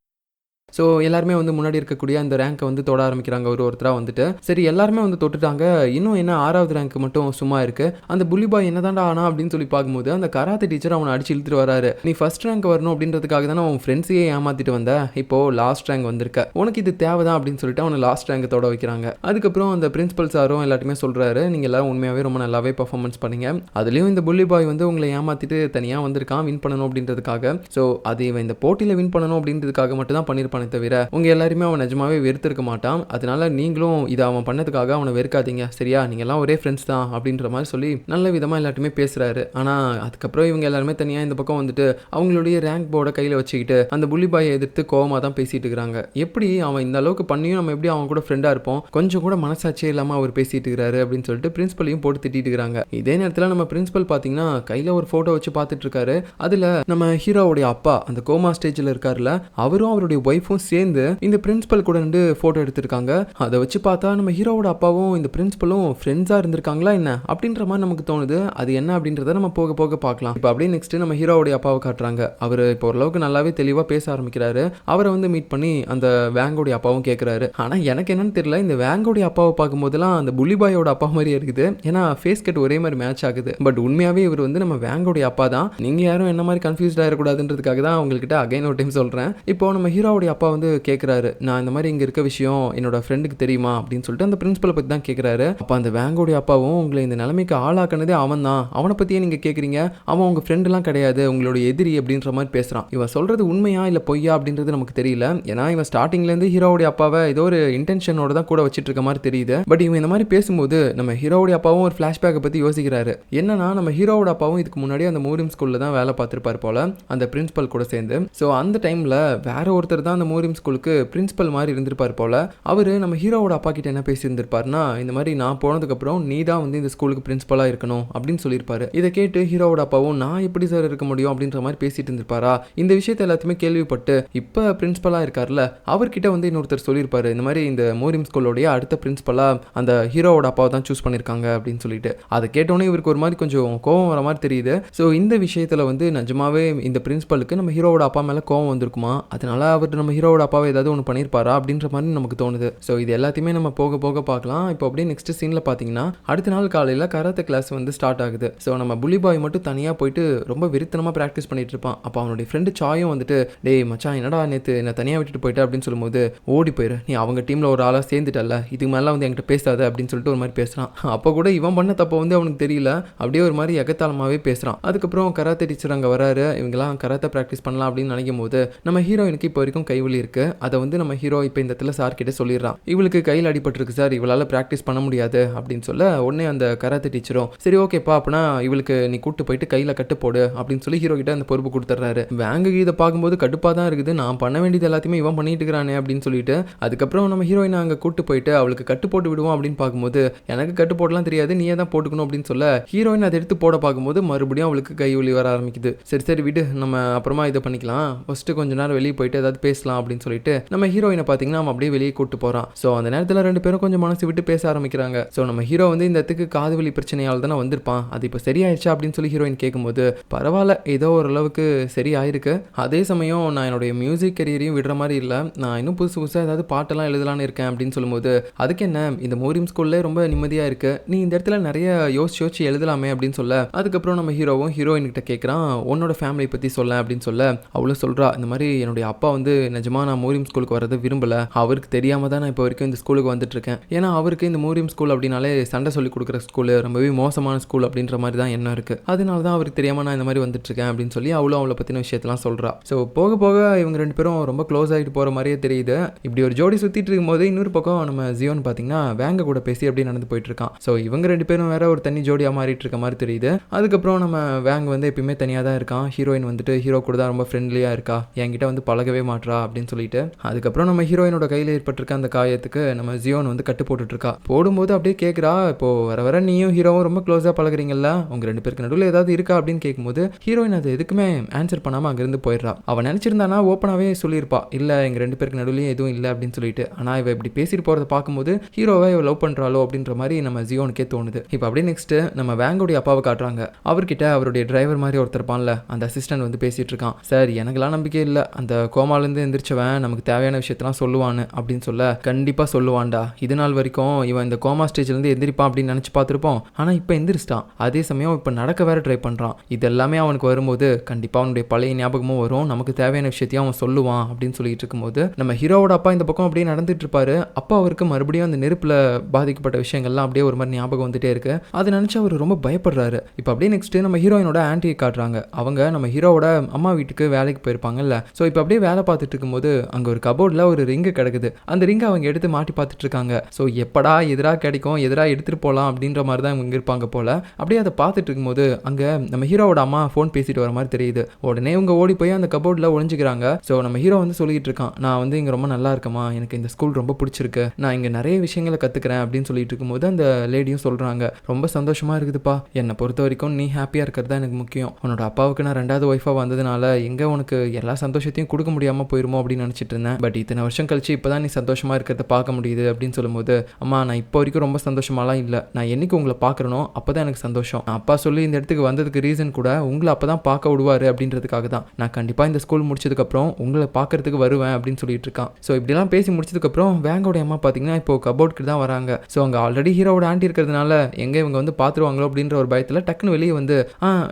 ஸோ எல்லாருமே வந்து முன்னாடி இருக்கக்கூடிய அந்த ரேங்கை வந்து தொட ஆரம்பிக்கிறாங்க ஒருத்தராக வந்துட்டு. சரி எல்லாருமே வந்து தொட்டுட்டாங்க. இன்னும் என்ன 6வது ரேங்க் மட்டும் சும்மா இருக்குது. அந்த புள்ளி பாய் என்ன தாண்டா ஆனா அப்படின்னு சொல்லி பார்க்கும்போது அந்த கராத்தே டீச்சர் அவனை அடிச்சு இழுத்துட்டு வராரு. நீ ஃபர்ஸ்ட் ரேங்க் வரணும் அப்படின்றதுக்காக தானே அவன் ஃப்ரெண்ட்ஸையே ஏமாத்திட்டு வந்த, இப்போ லாஸ்ட் ரேங்க் வந்திருக்க, உனக்கு இது தேவைதான் அப்படின்னு சொல்லிட்டு அவனை லாஸ்ட் ரேங்க் தொட வைக்கிறாங்க. அதுக்கப்புறம் அந்த பிரின்சிபல் சாரும் எல்லாருமே சொல்கிறாரு, நீங்கள் எல்லாரும் உண்மையாகவே ரொம்ப நல்லாவே பர்ஃபார்மன்ஸ் பண்ணீங்க, அதுலேயும் இந்த புள்ளி பாய் வந்து உங்களை ஏமாத்திட்டு தனியாக வந்திருக்கான் வின் பண்ணணும் அப்படின்றதுக்காக. ஸோ அது இவன் இந்த போட்டியில் வின் பண்ணணும் அப்படின்றதுக்காக மட்டும் தான் பண்ணியிருப்பானே தவிர உங்க எல்லாருமே அவன் நிஜமாவே வெறுத்திருக்க மாட்டான். அதனால நீங்களும் இதை அவன் பண்ணதுக்காக அவனை வெறுக்காதீங்க சரியா, நீங்க எல்லாம் ஒரே ஃப்ரெண்ட்ஸ் தான் அப்படின்ற மாதிரி சொல்லி நல்ல விதமா எல்லாருமே பேசுறாரு. ஆனா அதுக்கப்புறம் இவங்க எல்லாருமே தனியா இந்த பக்கம் வந்துட்டு அவங்களுடைய ரேங்க் போர்டை கையில வச்சுக்கிட்டு அந்த புள்ளி பாயை எதிர்த்து கோவமா தான் பேசிட்டு இருக்காங்க. எப்படி அவன் இந்த அளவுக்கு பண்ணியும் நம்ம எப்படி அவன் கூட ஃப்ரெண்டா இருப்போம், கொஞ்சம் கூட மனசாட்சியே இல்லாம அவர் பேசிட்டு இருக்காரு அப்படின்னு சொல்லிட்டு பிரின்சிபலையும் போட்டு திட்டிட்டு இருக்காங்க. இதே நேரத்தில் நம்ம பிரின்சிபல் பாத்தீங்கன்னா கையில ஒரு போட்டோ வச்சு பார்த்துட்டு இருக்காரு. அதுல நம்ம ஹீரோவுடைய அப்பா அந்த கோமா ஸ்டேஜ்ல இருக்காருல, அவரும் அவருடைய ஒய்ஃபும் சேர்ந்து இந்த பிரின்சிபல் கூட நின்று போட்டோ எடுத்திருக்காங்க. அதை வச்சு பார்த்தா நம்ம ஹீரோவோட அப்பாவும் இந்த பிரின்சிபலும் ஃப்ரெண்ட்ஸா இருந்திருக்காங்களா என்ன அப்படின்ற மாதிரி நமக்கு தோணுது. அது என்ன அப்படின்றத நம்ம போக போக பார்க்கலாம். இப்போ அப்படியே நெக்ஸ்ட் நம்ம ஹீரோவுடைய அப்பாவை காட்டுறாங்க. அவர் இப்போ ஓரளவுக்கு நல்லாவே தெளிவா பேச ஆரம்பிக்கிறாரு. அவரை வந்து மீட் பண்ணி அந்த வேங்கோடைய அப்பாவும் கேட்கிறாரு. ஆனா எனக்கு என்னன்னு தெரியல, இந்த வேங்கோடைய அப்பாவை பார்க்கும் போதெல்லாம் அந்த புள்ளி பாயோட அப்பா மாதிரி இருக்குது. ஏன்னா ஃபேஸ் கட் ஒரே மாதிரி மேட்ச் ஆகுது. பட் உண்மையாவே இவர் வந்து நம்ம வேங்கோடைய அப்பா தான். நீங்க யாரும் என்ன மாதிரி கன்ஃபியூஸ்ட் ஆயிடக்கூடாதுன்றதுக்காக தான் உங்ககிட்ட அகைன் ஒரு டைம் சொல்றேன். இப்போ நம்ம ஹீரோவுடைய அப்பா வந்து கேட்குறாரு, நான் இந்த மாதிரி இங்கே இருக்க விஷயம் என்னோட ஃப்ரெண்டுக்கு தெரியுமா அப்படின்னு சொல்லிட்டு அந்த பிரின்சிபலை பற்றி தான் கேட்குறாரு. அப்போ அந்த வேங்கோடைய அப்பாவும் உங்களை இந்த நிலைமைக்கு ஆளாக்குனதே அவன் தான், அவனை பற்றியே நீங்கள் கேட்குறீங்க, அவன் உங்கள் ஃப்ரெண்டுலாம் கிடையாது, உங்களோட எதிரி அப்படின்ற மாதிரி பேசுகிறான். இவன் சொல்கிறது உண்மையா இல்லை பொய்யா அப்படின்றது நமக்கு தெரியல. ஏன்னா இவன் ஸ்டார்டிங்லேருந்து ஹீரோவுடைய அப்பாவை ஏதோ ஒரு இன்டென்ஷனோட தான் கூட வச்சுட்டு இருக்க மாதிரி தெரியுது. பட் இவன் இந்த மாதிரி பேசும்போது நம்ம ஹீரோவுடைய அப்பாவும் ஒரு ஃப்ளாஷ்பேக்கை பற்றி யோசிக்கிறாரு. என்னன்னா நம்ம ஹீரோவோட அப்பாவும் இதுக்கு முன்னாடி அந்த மூரியம் ஸ்கூலில் தான் வேலை பார்த்துருப்பார் போல அந்த பிரின்சிபல் கூட சேர்ந்து. ஸோ அந்த டைமில் வேற ஒருத்தர் தான் அந்த மூரியம் ஸ்கூலுக்கு பிரின்சிபல் மாதிரி இருந்திருப்பார் போல. அவரு நம்ம ஹீரோவோட அப்பா கிட்ட என்ன பேசியிருந்திருப்பாருன்னா, இந்த மாதிரி நான் போனதுக்கப்புறம் நீ தான் வந்து இந்த ஸ்கூலுக்கு பிரின்சிபலாக இருக்கணும் அப்படின்னு சொல்லியிருப்பாரு. இதை கேட்டு ஹீரோவோட அப்பாவும் நான் எப்படி சார் இருக்க முடியும் அப்படின்ற மாதிரி பேசிட்டு இருந்திருப்பாரா. இந்த விஷயத்தை எல்லாத்தையுமே கேள்விப்பட்டு இப்போ பிரின்சிபலாக இருக்கார்ல அவர்கிட்ட வந்து இன்னொருத்தர் சொல்லியிருப்பாரு, இந்த மாதிரி இந்த மூரியம் ஸ்கூலோடைய அடுத்த பிரின்சிபலாக அந்த ஹீரோவோட அப்பாவை தான் சூஸ் பண்ணியிருக்காங்க அப்படின்னு சொல்லிட்டு. அதை கேட்டோன்னே இவருக்கு ஒரு மாதிரி கொஞ்சம் கோவம் வர மாதிரி தெரியுது. ஸோ இந்த விஷயத்தில் வந்து நிஜமாவே இந்த பிரின்சிபலுக்கு நம்ம ஹீரோவோட அப்பா மேலே கோவம் வந்திருக்குமா, அதனால அவர் நம்ம ஹீரோவோட அப்பாவை ஏதாவது ஒன்று பண்ணியிருப்பாரா அப்படின்ற மாதிரி நமக்கு தோணுது. ஸோ இது எல்லாத்தையுமே நம்ம போக போக பார்க்கலாம். இப்போ அப்படியே நெக்ஸ்ட் சீனில் பார்த்தீங்கன்னா அடுத்த நாள் காலையில் கராத்தே கிளாஸ் வந்து ஸ்டார்ட் ஆகுது. ஸோ நம்ம புள்ளி பாய் மட்டும் தனியாக போயிட்டு ரொம்ப விருத்தனமாக ப்ராக்டிஸ் பண்ணிட்டு இருப்பான். அப்போ அவனுடைய ஃப்ரெண்டு சாயும் வந்துட்டு, டேய் மச்சான் என்னடா நேற்று என்னை தனியாக விட்டுட்டு போயிட்டு அப்படின்னு சொல்லும்போது, ஓடி போயிரு, நீ அவங்க டீமில் ஒரு ஆளாக சேர்ந்துட்டல, இதுக்கு மேலே வந்து என்கிட்ட பேசாத அப்படின்னு சொல்லிட்டு ஒரு மாதிரி பேசுகிறான். அப்போ கூட இவன் பண்ண தப்போ வந்து அவனுக்கு தெரியல, அப்படியே ஒரு மாதிரி எகத்தாளமாகவே பேசுகிறான். அதுக்கப்புறம் கராத்தே டீச்சர் அங்கே வராரு. இவங்கெல்லாம் கராத்தே ப்ராக்டிஸ் பண்ணலாம் அப்படின்னு நினைக்கும் போது நம்ம ஹீரோயினுக்கு இப்போ வரைக்கும் கை கைவலி இருக்கு. அதை வந்து நம்ம ஹீரோ இப்போ இந்த இடத்துல சார் கிட்ட சொல்லிடுறான். இவளுக்கு கையில் அடிபட்டிருக்கு சார், இவளால் ப்ராக்டிஸ் பண்ண முடியாது அப்படின்னு சொல்ல உடனே அந்த கராத்தே டீச்சரும் சரி ஓகேப்பா அப்படின்னா இவளுக்கு நீ கூட்டு போயிட்டு கையில் கட்டு போடு அப்படின்னு சொல்லி ஹீரோ கிட்ட அந்த பொறுப்பு கொடுத்துட்றாரு. வேங்க இதை பார்க்கும்போது கடுப்பாக தான் இருக்குது, நான் பண்ண வேண்டியது எல்லாத்தையுமே இவன் பண்ணிட்டு இருக்கிறானே அப்படின்னு சொல்லிட்டு அதுக்கப்புறம் நம்ம ஹீரோயினை அங்கே கூட்டு போயிட்டு அவளுக்கு கட்டு போட்டு விடுவோம் அப்படின்னு பார்க்கும்போது எனக்கு கட்டு போடலாம் தெரியாது, நீயே தான் போட்டுக்கணும் அப்படின்னு சொல்ல ஹீரோயின் அதை எடுத்து போட பார்க்கும்போது மறுபடியும் அவளுக்கு கை வலி வர ஆரம்பிக்குது. சரி சரி விடு, நம்ம அப்புறமா இதை பண்ணிக்கலாம், ஃபர்ஸ்ட் கொஞ்ச நேரம் வெளியே போயிட்டு ஏதாவது பேசலாம் அப்படின்னு சொல்லிட்டு நம்ம ஹீரோயினை பார்த்தீங்கன்னா நம்ம அப்படியே வெளியே கூட்டு போறான். ஸோ அந்த நேரத்தில் ரெண்டு பேரும் கொஞ்சம் மனசு விட்டு பேச ஆரம்பிக்கிறாங்க. ஸோ நம்ம ஹீரோ வந்து இந்த இடத்துக்கு காது வலி பிரச்சனையால் தானே வந்திருப்பான், அது இப்போ சரியாயிடுச்சா அப்படின்னு சொல்லி ஹீரோயின் கேட்கும்போது பரவாயில்ல ஏதோ ஓரளவுக்கு சரி ஆயிருக்கு, அதே சமயம் நான் என்னுடைய மியூசிக் கரியரையும் விடுற மாதிரி இல்லை, நான் இன்னும் புதுசு புதுசாக ஏதாவது பாட்டெல்லாம் எழுதலான்னு இருக்கேன் அப்படின்னு சொல்லும்போது அதுக்கு என்ன இந்த மோரியம் ஸ்கூல்ல ரொம்ப நிம்மதியாக இருக்கு, நீ இந்த இடத்துல நிறைய யோசிச்சு எழுதலாமே அப்படின்னு சொல்ல அதுக்கப்புறம் நம்ம ஹீரோவும் ஹீரோயின் கிட்ட கேட்குறான் உன்னோட ஃபேமிலி பற்றி சொல்ல அப்படின்னு சொல்ல அவளும் சொல்கிறா இந்த மாதிரி என்னுடைய அப்பா வந்து நிஜமா நான் மோரியம் ஸ்கூலுக்கு வரதை விரும்பலை, அவருக்கு தெரியாம தான் நான் இப்போ வரைக்கும் இந்த ஸ்கூலுக்கு வந்துட்டு இருக்கேன், ஏன்னா அவருக்கு இந்த மோரியம் ஸ்கூல் அப்படின்னாலே சண்டை சொல்லி கொடுக்குற ஸ்கூல், ரொம்பவே மோசமான ஸ்கூல் அப்படின்ற மாதிரி தான் எண்ணம் இருக்குது, அதனால தான் அவருக்கு தெரியாமல் நான் இந்த மாதிரி வந்துட்டு இருக்கேன் அப்படின்னு சொல்லி அவளும் அவளை பற்றின விஷயத்தெல்லாம் சொல்கிறா. ஸோ போக போக இவங்க ரெண்டு பேரும் ரொம்ப க்ளோஸ் ஆகிட்டு போகிற மாதிரியே தெரியுது. இப்படி ஒரு ஜோடி சுற்றிட்டு இருக்கும்போது இன்னொரு பக்கம் நம்ம ஜியோன்னு பார்த்தீங்கன்னா வேங்க கூட பேசி அப்படியே நடந்து போயிட்டு இருக்கான். ஸோ இவங்க ரெண்டு பேரும் வேற ஒரு தனி ஜோடியாக மாறிட்டு இருக்க மாதிரி தெரியுது. அதுக்கப்புறம் நம்ம வேங் வந்து எப்பயுமே தனியாக தான் இருக்கான், ஹீரோயின் வந்துட்டு ஹீரோ கூட தான் ரொம்ப ஃப்ரெண்ட்லியாக இருக்கா, என்கிட்ட வந்து பழகவே மாட்றா அப்படின்னு சொல்லிட்டு அதுக்கப்புறம் நம்ம ஹீரோயினோட கையில் ஏற்பட்டிருக்க அந்த காயத்துக்கு நம்ம ஜியோன் வந்து கட்டு போட்டுட்டு இருக்கா. போடும்போது அப்படியே கேட்குறா இப்போ வர வர நீயும் ஹீரோவும் ரொம்ப க்ளோஸாக பழகுறீங்கல்ல, உங்க ரெண்டு பேருக்கு நடுவில் ஏதாவது இருக்கா அப்படின்னு கேட்கும்போது ஹீரோயின் அது எதுக்குமே ஆன்சர் பண்ணாமல் அங்கேருந்து போயிடுறா. அவன் நினச்சிருந்தானா ஓப்பனாகவே சொல்லியிருப்பா இல்லை எங்கள் ரெண்டு பேருக்கு நடுவுலையும் எதுவும் இல்லை அப்படின்னு சொல்லிட்டு, ஆனால் இவ இப்படி பேசிட்டு போகிறத பார்க்கும்போது ஹீரோவை இவ லவ் பண்ணுறாளோ அப்படின்ற மாதிரி நம்ம ஜியோனுக்கே தோணுது. இப்போ அப்படியே நெக்ஸ்ட் நம்ம வேங்கோடைய அப்பாவை காட்டுறாங்க. அவர்கிட்ட அவருடைய டிரைவர் மாதிரி ஒருத்தர் இருப்பான்ல அந்த அசிஸ்டன்ட் வந்து பேசிட்டு இருக்கான். சார் எனக்கெல்லாம் நம்பிக்கை இல்லை, அந்த கோமாலேருந்து எந்திரிச்சவன் நமக்கு தேவையான விஷயத்தெல்லாம் சொல்லுவான்னு அப்படின்னு சொல்ல கண்டிப்பாக சொல்லுவான்டா, இது நாள் வரைக்கும் இவன் இந்த கோமா ஸ்டேஜ்லேருந்து எந்திரிப்பான் அப்படின்னு நினச்சி பார்த்துருப்போம், ஆனால் இப்போ எந்திரிச்சிட்டான், அதே சமயம் இப்போ நடக்க வேற ட்ரை பண்ணுறான், இது எல்லாமே அவனுக்கு வரும்போது கண்டிப்பாக அவனுடைய பழைய ஞாபகமும் வரும், நமக்கு தேவையான விஷயத்தையும் அவன் சொல்லுவான் அப்படின்னு சொல்லிட்டு இருக்கும்போது நம்ம ஹீரோவோட அப்பா இந்த பக்கம் அப்படியே நடந்துட்டு இருப்பாரு. அப்பா அவருக்கு மறுபடியும் அந்த நெருப்பில் பாதிக்கப்பட்ட விஷயங்கள்லாம் அப்படியே ஒரு மாதிரி ஞாபகம் வந்துட்டே இருக்கு. அதை நினச்சி அவர் ரொம்ப பயப்படுறாரு. இப்போ அப்படியே நெக்ஸ்ட் நம்ம ஹீரோயினோட ஆன்ட்டியை காட்டுறாங்க. அவங்க நம்ம ஹீரோவோட அம்மா வீட்டுக்கு வேலைக்கு போயிருப்பாங்கல்ல. ஸோ இப்போ அப்படியே வேலை பார்த்துட்டு இருக்கும்போது அங்கே ஒரு கபோர்டில் ஒரு ரிங்கு கிடக்குது. அந்த ரிங்கை அவங்க எடுத்து மாட்டி பார்த்துட்டு இருக்காங்க. ஸோ எப்படா எதிராக கிடைக்கும், எதிராக எடுத்துகிட்டு போகலாம் அப்படின்ற மாதிரி தான் இவங்க இருப்பாங்க போல. அப்படியே அதை பார்த்துட்டு இருக்கும்போது அங்கே நம்ம ஹீரோவோட அம்மா ஃபோன் பேசிட்டு வர மாதிரி தெரியுது. உடனே இவங்க ஓடி போய் அந்த கபோர்டில் ஒளிஞ்சுக்கிறாங்க. ஸோ நம்ம ஹீரோ வந்து சொல்லிட்டு இருக்கான், நான் வந்து இங்கே ரொம்ப நல்லா இருக்கமா, எனக்கு இந்த ஸ்கூல் ரொம்ப பிடிச்சிருக்கு, நான் இங்கே நிறைய விஷயங்களை கற்றுக்கிறேன் அப்படின்னு சொல்லிட்டு இருக்கும்போது அந்த லேடியும் சொல்கிறாங்க ரொம்ப சந்தோஷமாக இருக்குதுப்பா, என்னை பொறுத்த வரைக்கும் நீ ஹாப்பியாக இருக்கிறது தான் எனக்கு முக்கியம், உன்னோட அப்பாவுக்கு நான் ரெண்டாவது ஒய்ஃபாக வந்ததுனால எங்கே உனக்கு எல்லா சந்தோஷத்தையும் கொடுக்க முடியாமல் போயிருமோ அப்படின்னு நினச்சிட்டு இருந்தேன், பட் இத்தனை வருஷம் கழிச்சு இப்போ தான் நீ சந்தோஷமாக இருக்கிறத பார்க்க முடியுது அப்படின்னு சொல்லும்போது அம்மா நான் இப்போ வரைக்கும் ரொம்ப சந்தோஷமாலாம் இல்லை, நான் என்னைக்கு உங்களை பார்க்குறனோ அப்போ தான் எனக்கு சந்தோஷம், நான் அப்பா சொல்லி இந்த இடத்துக்கு வந்ததுக்கு ரீசன் கூட உங்களை அப்போ தான் பார்க்க விடுவார் அப்படின்றதுக்காக தான், நான் கண்டிப்பாக இந்த ஸ்கூல் முடிச்சதுக்கப்புறம் உங்களை பார்க்கறதுக்கு வருவேன் அப்படின்னு சொல்லிட்டு இருக்கான். ஸோ இப்படிலாம் பேசி முடிச்சதுக்கப்புறம் வேங்கோட அம்மா பார்த்தீங்கன்னா இப்போ கபோர்டுக்கு தான் வராங்க. ஸோ அங்கே ஆல்ரெடி ஹீரோவோட ஆண்டி இருக்கிறதுனால எங்கே இவங்க வந்து பார்த்துருவாங்களோ அப்படின்ற ஒரு பயத்தில் டக்குன்னு வெளியே வந்து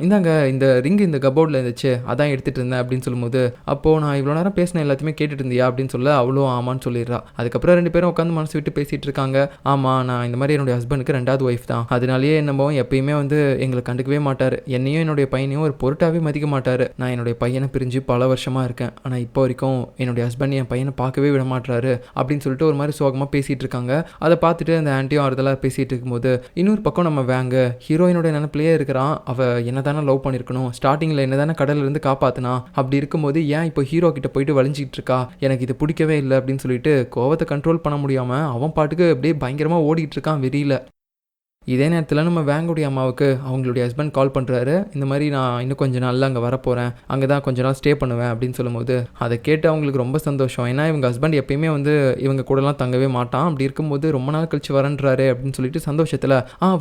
இந்தாங்க இந்த ரிங் இந்த கபோர்டில் இருந்துச்சு அதான் எடுத்துகிட்டு இருந்தேன் அப்படின்னு சொல்லும்போது அப்போது நான் இவ்வளோ நேரம் பேசின எல்லாத்தையுமே கேட்டுட்டு இருந்தியா அப்படின்னு சொல்ல அவ்வளோ ஆமான்னு சொல்லிடுறா. அதுக்கப்புறம் ரெண்டு பேரும் உட்காந்து மனசு விட்டு பேசிகிட்டு இருக்காங்க. ஆமாம் நான் இந்த மாதிரி என்னுடைய ஹஸ்பண்டுக்கு ரெண்டாவது ஒய்ஃப் தான், அதனாலேயே என்னமோ எப்பயுமே வந்து எங்களை கண்டுக்கவே மாட்டார், என்னையும் என்னுடைய பையனையும் ஒரு பொருட்டாகவே மதிக்க மாட்டார், நான் என்னுடைய பையனை பிரிஞ்சு பல வருஷமாக இருக்கேன், ஆனால் இப்போ வரைக்கும் என்னுடைய ஹஸ்பண்ட் என் பையனை பார்க்கவே விட மாட்டாரு அப்படின்னு சொல்லிட்டு ஒரு மாதிரி சோகமாக பேசிகிட்டு இருக்காங்க. அதை பார்த்துட்டு அந்த ஆன்ட்டியும் ஆறுதலாக பேசிகிட்டு இருக்கும்போது இன்னொரு பக்கம் நம்ம வேங்க ஹீரோயினோட நினைப்பிலேயே இருக்கிறான். அவள் என்ன தானே லவ் பண்ணியிருக்கணும், ஸ்டார்டிங்கில் என்ன தானே கடலிருந்து காப்பாற்றினா, அப்படி இருக்கும்போது ஏன் இப்போ ஹீரோ கிட்ட போயிட்டு வலிஞ்சிட்டு இருக்கா, எனக்கு இது பிடிக்கவே இல்லை அப்படின்னு சொல்லிட்டு கோவத்தை கண்ட்ரோல் பண்ண முடியாமல் அவன் பாட்டுக்கு அப்படியே பயங்கரமாக ஓடிட்டு இருக்கான் வெறியில். இதே நேரத்தில் நம்ம வேங்குடைய அம்மாவுக்கு அவங்களுடைய ஹஸ்பண்ட் கால் பண்ணுறாரு. இந்த மாதிரி நான் இன்னும் கொஞ்சம் நாளில் அங்கே வரப்போகிறேன், அங்கே தான் கொஞ்ச நாள் ஸ்டே பண்ணுவேன் அப்படின்னு சொல்லும்போது அதை கேட்டு அவங்களுக்கு ரொம்ப சந்தோஷம். ஏன்னா இவங்க ஹஸ்பண்ட் எப்பயுமே வந்து இவங்க கூடலாம் தங்கவே மாட்டான், அப்படி இருக்கும்போது ரொம்ப நாள் கழிச்சு வரன்றாரு அப்படின்னு சொல்லிட்டு சந்தோஷத்தில்